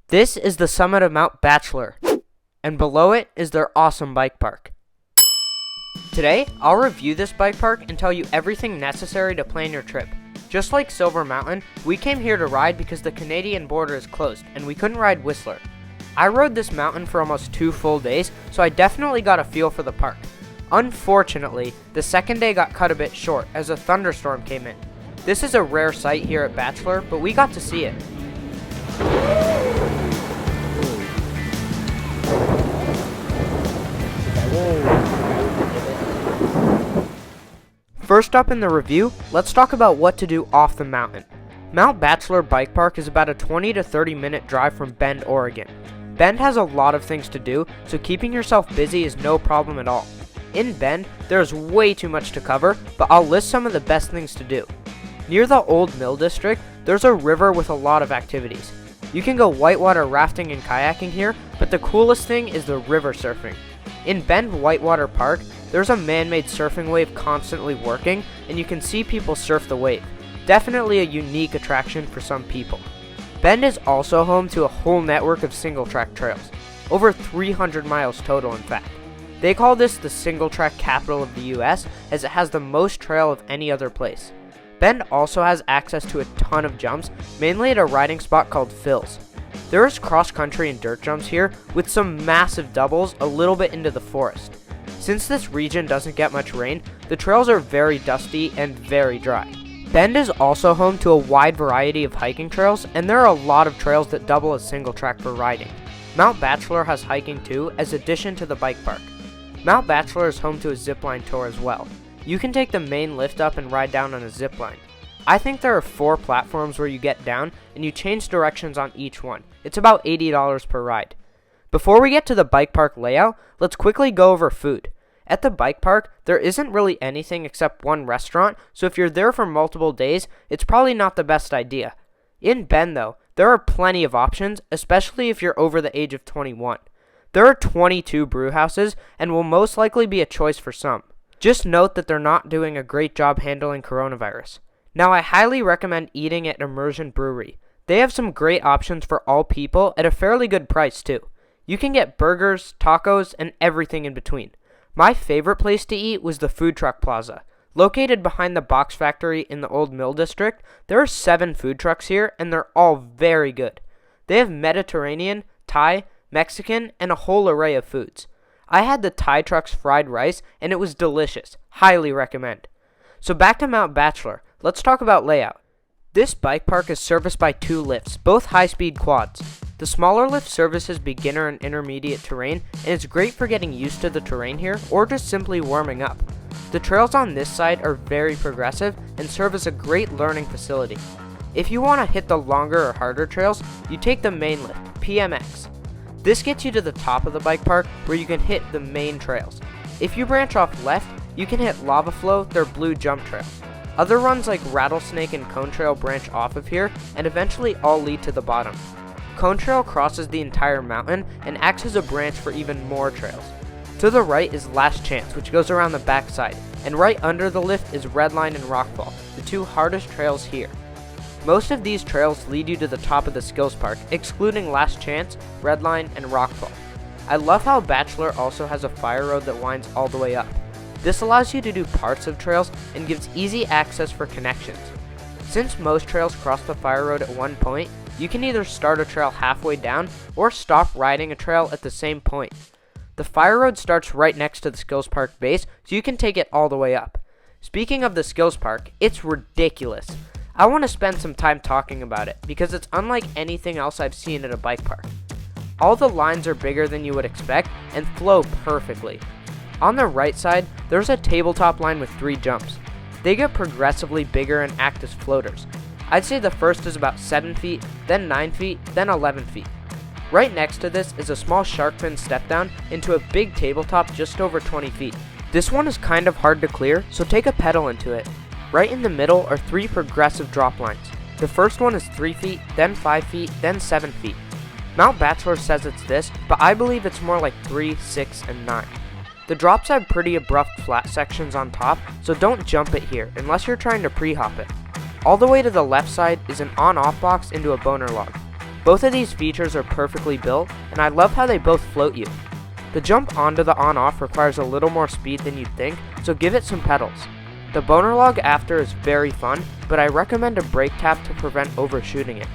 This is the summit of Mount Bachelor, and below it is their awesome bike park. Today, I'll review this bike park and tell you everything necessary to plan your trip. Just like Silver Mountain, we came here to ride because the Canadian border is closed, and we couldn't ride Whistler. I rode this mountain for almost 2 full days, so I definitely got a feel for the park. Unfortunately, the second day got cut a bit short as a thunderstorm came in. This is a rare sight here at Bachelor, but we got to see it. First up in the review, let's talk about what to do off the mountain. Mount Bachelor Bike Park is about a 20 to 30 minute drive from Bend, Oregon. Bend has a lot of things to do, so keeping yourself busy is no problem at all. In Bend, there's way too much to cover, but I'll list some of the best things to do. Near the Old Mill District, there's a river with a lot of activities. You can go whitewater rafting and kayaking here, but the coolest thing is the river surfing. In Bend Whitewater Park, there's a man-made surfing wave constantly working, and you can see people surf the wave. Definitely a unique attraction for some people. Bend is also home to a whole network of single-track trails. Over 300 miles total, in fact. They call this the single-track capital of the US, as it has the most trail of any other place. Bend also has access to a ton of jumps, mainly at a riding spot called Phil's. There is cross-country and dirt jumps here, with some massive doubles a little bit into the forest. Since this region doesn't get much rain, the trails are very dusty and very dry. Bend is also home to a wide variety of hiking trails, and there are a lot of trails that double as single track for riding. Mount Bachelor has hiking too, as addition to the bike park. Mount Bachelor is home to a Zipline Tour as well. You can take the main lift up and ride down on a zipline. I think there are 4 platforms where you get down, and you change directions on each one. It's about $80 per ride. Before we get to the bike park layout, let's quickly go over food. At the bike park, there isn't really anything except one restaurant, so if you're there for multiple days, it's probably not the best idea. In Bend though, there are plenty of options, especially if you're over the age of 21. There are 22 brew houses, and will most likely be a choice for some. Just note that they're not doing a great job handling coronavirus. Now I highly recommend eating at Immersion Brewery. They have some great options for all people at a fairly good price too. You can get burgers, tacos, and everything in between. My favorite place to eat was the Food Truck Plaza. Located behind the box factory in the Old Mill District, there are 7 food trucks here, and they're all very good. They have Mediterranean, Thai, Mexican, and a whole array of foods. I had the Thai truck's fried rice, and it was delicious. Highly recommend. So back to Mount Bachelor. Let's talk about layout. This bike park is serviced by 2 lifts, both high-speed quads. The smaller lift services beginner and intermediate terrain, and it's great for getting used to the terrain here, or just simply warming up. The trails on this side are very progressive, and serve as a great learning facility. If you want to hit the longer or harder trails, you take the main lift, PMX. This gets you to the top of the bike park, where you can hit the main trails. If you branch off left, you can hit Lava Flow, their blue jump trail. Other runs like Rattlesnake and Cone Trail branch off of here, and eventually all lead to the bottom. Cone Trail crosses the entire mountain and acts as a branch for even more trails. To the right is Last Chance, which goes around the backside, and right under the lift is Redline and Rockfall, the 2 hardest trails here. Most of these trails lead you to the top of the Skills Park, excluding Last Chance, Redline, and Rockfall. I love how Bachelor also has a fire road that winds all the way up. This allows you to do parts of trails and gives easy access for connections. Since most trails cross the fire road at one point, you can either start a trail halfway down or stop riding a trail at the same point. The fire road starts right next to the Skills Park base, so you can take it all the way up. Speaking of the Skills Park, it's ridiculous. I want to spend some time talking about it because it's unlike anything else I've seen at a bike park. All the lines are bigger than you would expect and flow perfectly. On the right side, there's a tabletop line with 3 jumps. They get progressively bigger and act as floaters. I'd say the first is about 7 feet, then 9 feet, then 11 feet. Right next to this is a small shark fin step down into a big tabletop just over 20 feet. This one is kind of hard to clear, so take a pedal into it. Right in the middle are 3 progressive drop lines. The first one is 3 feet, then 5 feet, then 7 feet. Mount Bachelor says it's this, but I believe it's more like 3, 6, and 9. The drops have pretty abrupt flat sections on top, so don't jump it here unless you're trying to pre-hop it. All the way to the left side is an on-off box into a boner log. Both of these features are perfectly built, and I love how they both float you. The jump onto the on-off requires a little more speed than you'd think, so give it some pedals. The boner log after is very fun, but I recommend a brake tap to prevent overshooting it.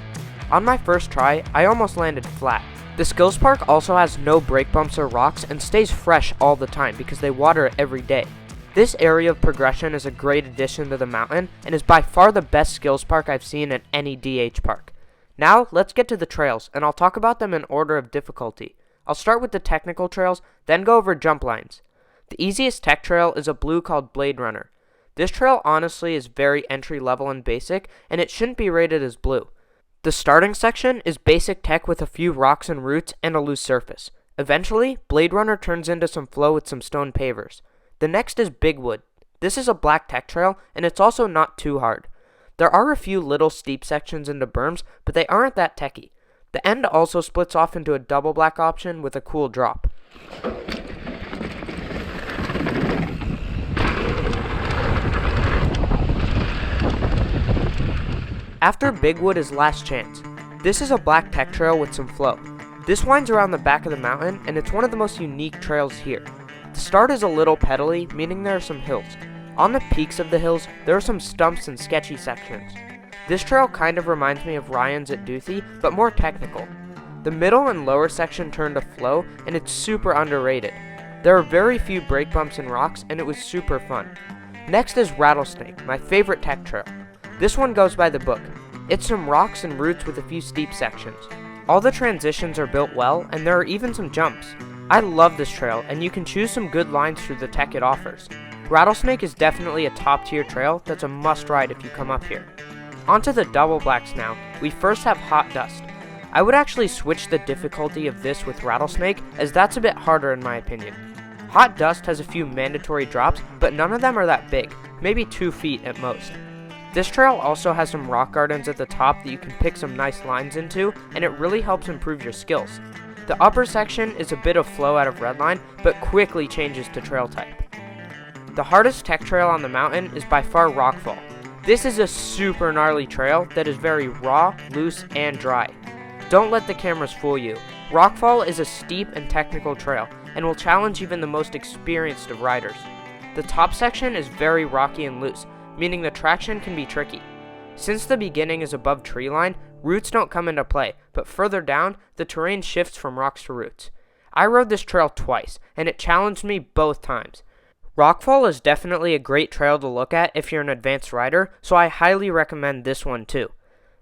On my first try, I almost landed flat. The Skills Park also has no brake bumps or rocks and stays fresh all the time because they water it every day. This area of progression is a great addition to the mountain and is by far the best Skills Park I've seen at any DH park. Now, let's get to the trails, and I'll talk about them in order of difficulty. I'll start with the technical trails, then go over jump lines. The easiest tech trail is a blue called Blade Runner. This trail honestly is very entry level and basic, and it shouldn't be rated as blue. The starting section is basic tech with a few rocks and roots and a loose surface. Eventually, Blade Runner turns into some flow with some stone pavers. The next is Big Wood. This is a black tech trail, and it's also not too hard. There are a few little steep sections into berms, but they aren't that techy. The end also splits off into a double black option with a cool drop. After Big Wood is Last Chance. This is a black tech trail with some flow. This winds around the back of the mountain, and it's one of the most unique trails here. The start is a little pedally, meaning there are some hills. On the peaks of the hills, there are some stumps and sketchy sections. This trail kind of reminds me of Ryan's at Duthie, but more technical. The middle and lower section turn to flow, and it's super underrated. There are very few brake bumps and rocks, and it was super fun. Next is Rattlesnake, my favorite tech trail. This one goes by the book. It's some rocks and roots with a few steep sections. All the transitions are built well, and there are even some jumps. I love this trail, and you can choose some good lines through the tech it offers. Rattlesnake is definitely a top tier trail that's a must ride if you come up here. Onto the double blacks now. We first have Hot Dust. I would actually switch the difficulty of this with Rattlesnake, as that's a bit harder in my opinion. Hot Dust has a few mandatory drops, but none of them are that big, maybe 2 feet at most. This trail also has some rock gardens at the top that you can pick some nice lines into, and it really helps improve your skills. The upper section is a bit of flow out of Redline, but quickly changes to trail type. The hardest tech trail on the mountain is by far Rockfall. This is a super gnarly trail that is very raw, loose, and dry. Don't let the cameras fool you. Rockfall is a steep and technical trail, and will challenge even the most experienced of riders. The top section is very rocky and loose, meaning the traction can be tricky. Since the beginning is above tree line, roots don't come into play, but further down, the terrain shifts from rocks to roots. I rode this trail twice, and it challenged me both times. Rockfall is definitely a great trail to look at if you're an advanced rider, so I highly recommend this one too.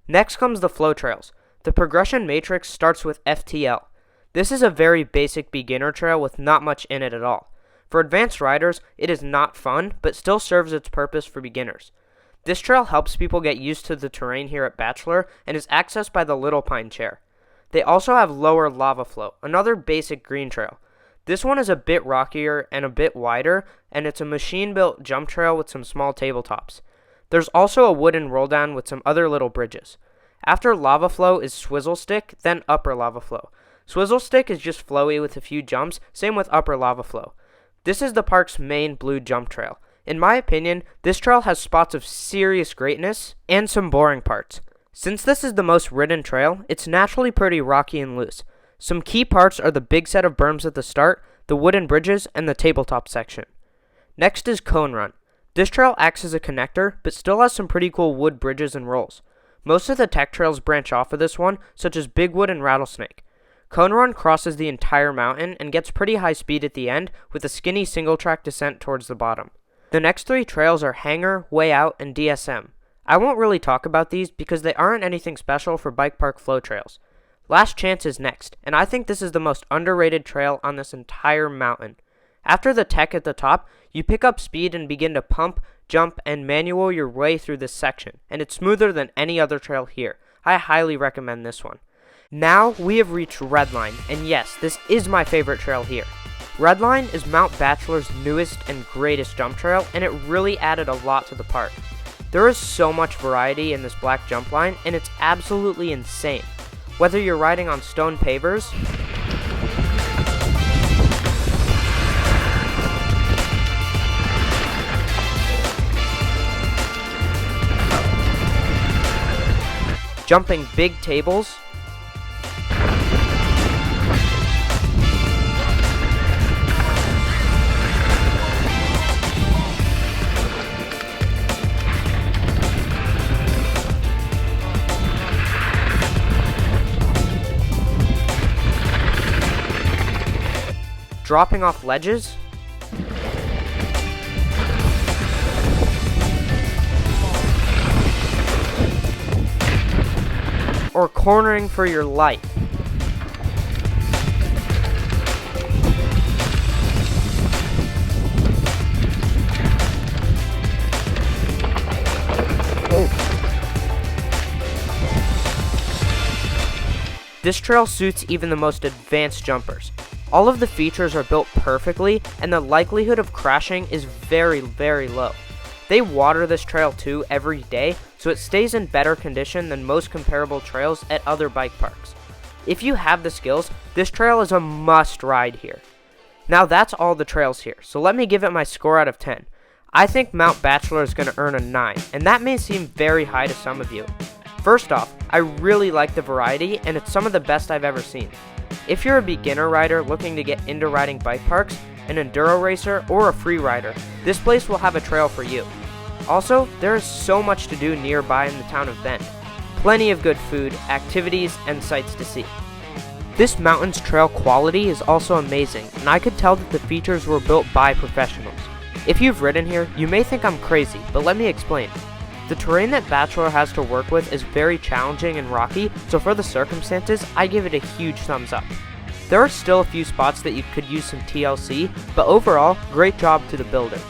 Next comes the flow trails. The progression matrix starts with FTL. This is a very basic beginner trail with not much in it at all. For advanced riders, it is not fun, but still serves its purpose for beginners. This trail helps people get used to the terrain here at Bachelor and is accessed by the Little Pine Chair. They also have lower lava flow, another basic green trail. This one is a bit rockier and a bit wider, and it's a machine-built jump trail with some small tabletops. There's also a wooden roll down with some other little bridges. After lava flow is Swizzle Stick, then upper lava flow. Swizzle Stick is just flowy with a few jumps, same with upper lava flow. This is the park's main blue jump trail. In my opinion, this trail has spots of serious greatness and some boring parts. Since this is the most ridden trail, it's naturally pretty rocky and loose. Some key parts are the big set of berms at the start, the wooden bridges, and the tabletop section. Next is Cone Run. This trail acts as a connector, but still has some pretty cool wood bridges and rolls. Most of the tech trails branch off of this one, such as Big Wood and Rattlesnake. Cone Run crosses the entire mountain and gets pretty high speed at the end, with a skinny single track descent towards the bottom. The next 3 trails are Hangar, Way Out, and DSM. I won't really talk about these because they aren't anything special for bike park flow trails. Last Chance is next, and I think this is the most underrated trail on this entire mountain. After the tech at the top, you pick up speed and begin to pump, jump, and manual your way through this section, and it's smoother than any other trail here. I highly recommend this one. Now we have reached Redline, and yes, this is my favorite trail here. Redline is Mount Bachelor's newest and greatest jump trail, and it really added a lot to the park. There is so much variety in this black jump line, and it's absolutely insane. Whether you're riding on stone pavers, jumping big tables, dropping off ledges, or cornering for your life. This trail suits even the most advanced jumpers. All of the features are built perfectly, and the likelihood of crashing is very, very low. They water this trail too every day, so it stays in better condition than most comparable trails at other bike parks. If you have the skills, this trail is a must ride here. Now that's all the trails here, so let me give it my score out of 10. I think Mount Bachelor is going to earn a 9, and that may seem very high to some of you. First off, I really like the variety, and it's some of the best I've ever seen. If you're a beginner rider looking to get into riding bike parks, an enduro racer, or a free rider, this place will have a trail for you. Also, there is so much to do nearby in the town of Bend. Plenty of good food, activities, and sights to see. This mountain's trail quality is also amazing, and I could tell that the features were built by professionals. If you've ridden here, you may think I'm crazy, but let me explain. The terrain that Bachelor has to work with is very challenging and rocky, so for the circumstances, I give it a huge thumbs up. There are still a few spots that you could use some TLC, but overall, great job to the builders.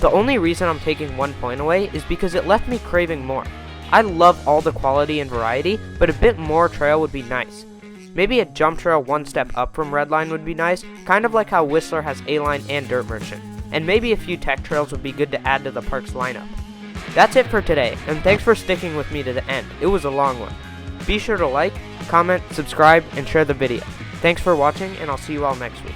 The only reason I'm taking 1 point away is because it left me craving more. I love all the quality and variety, but a bit more trail would be nice. Maybe a jump trail one step up from Redline would be nice, kind of like how Whistler has A-Line and Dirt Merchant. And maybe a few tech trails would be good to add to the park's lineup. That's it for today, and thanks for sticking with me to the end. It was a long one. Be sure to like, comment, subscribe, and share the video. Thanks for watching, and I'll see you all next week.